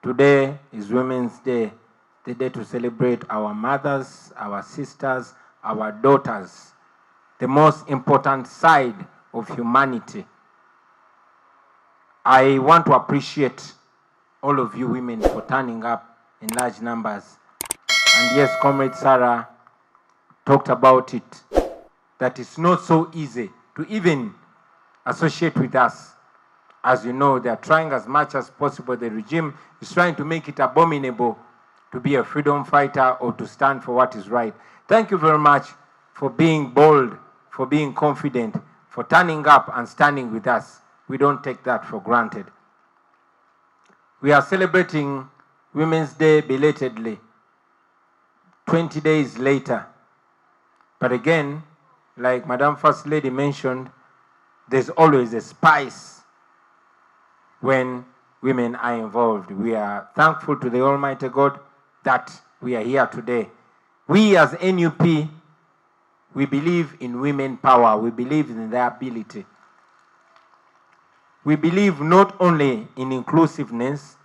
Today is Women's Day, the day to celebrate our mothers, our sisters, our daughters, the most important side of humanity. I want to appreciate all of you women for turning up in large numbers. And yes, Comrade Sarah talked about it, that it's not so easy to even associate with us. As you know, they are trying as much as possible. The regime is trying to make it abominable to be a freedom fighter or to stand for what is right. Thank you very much for being bold, for being confident, for turning up and standing with us. We don't take that for granted. We are celebrating Women's Day belatedly, 20 days later. But again, like Madam First Lady mentioned, there's always a spice when women are involved. We are thankful to the Almighty God that we are here today. We as NUP, we believe in women power. We believe in their ability. We believe not only in inclusiveness,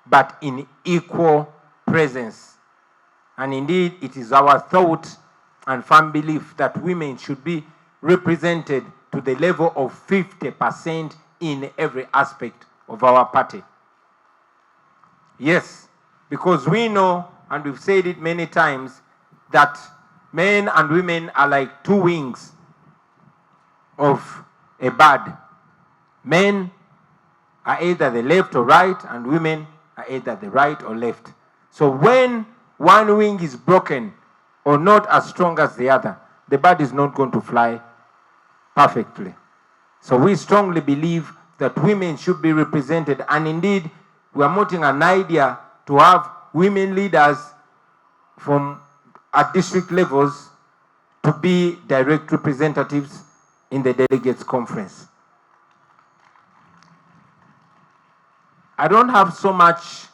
but in equal presence. And indeed, it is our thought and firm belief that women should be represented to the level of 50% in every aspect of our party. Yes, because we know, and we've said it many times, that men and women are like two wings of a bird. Men are either the left or right, and women are either the right or left. So when one wing is broken or not as strong as the other, the bird is not going to fly perfectly. So we strongly believe that women should be represented, and indeed we are mounting an idea to have women leaders from at district levels to be direct representatives in the delegates conference. I don't have so much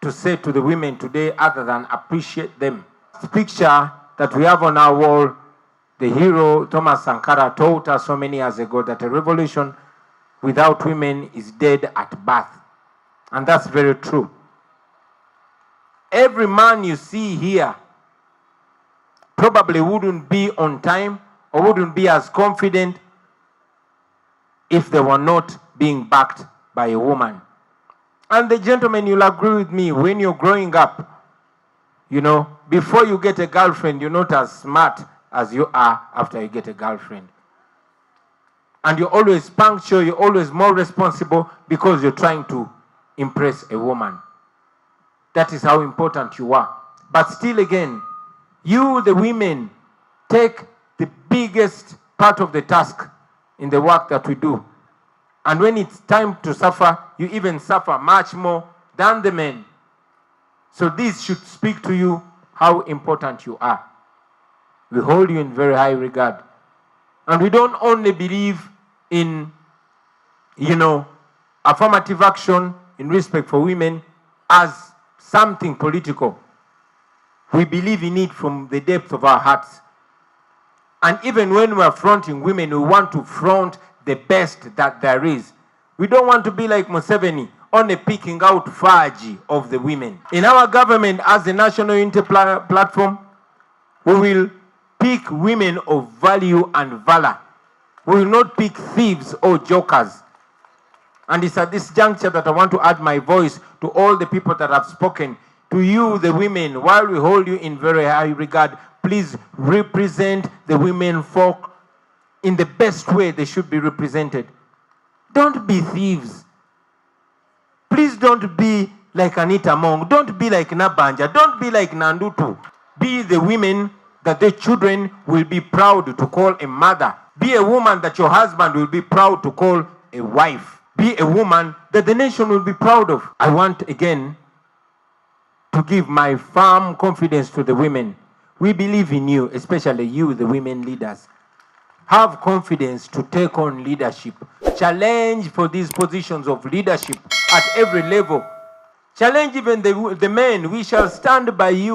to say to the women today other than appreciate them. The picture that we have on our wall, the hero Thomas Sankara taught us so many years ago that a revolution without women is dead at birth. And that's very true. Every man you see here probably wouldn't be on time or wouldn't be as confident if they were not being backed by a woman. And the gentlemen, you'll agree with me, when you're growing up, you know, before you get a girlfriend, you're not as smart as you are after you get a girlfriend. And you're always punctual, you're always more responsible because you're trying to impress a woman. That is how important you are. But still again, you, the women, take the biggest part of the task in the work that we do. And when it's time to suffer, you even suffer much more than the men. So this should speak to you how important you are. We hold you in very high regard. And we don't only believe in, affirmative action in respect for women as something political. We believe in it from the depth of our hearts. And even when we're fronting women, we want to front the best that there is. We don't want to be like Museveni, only picking out Faagi of the women. In our government, as the National Unity Platform, we will pick women of value and valor. We will not pick thieves or jokers. And it's at this juncture that I want to add my voice to all the people that have spoken. To you, the women, while we hold you in very high regard, please represent the women folk in the best way they should be represented. Don't be thieves. Please don't be like Anita Mong. Don't be like Nabanja. Don't be like Nandutu. Be the women that the children will be proud to call a mother. Be a woman that your husband will be proud to call a wife. Be a woman that the nation will be proud of. I want again to give my firm confidence to the women. We believe in you, especially you, the women leaders. Have confidence to take on leadership. Challenge for these positions of leadership at every level. Challenge even the men. We shall stand by you.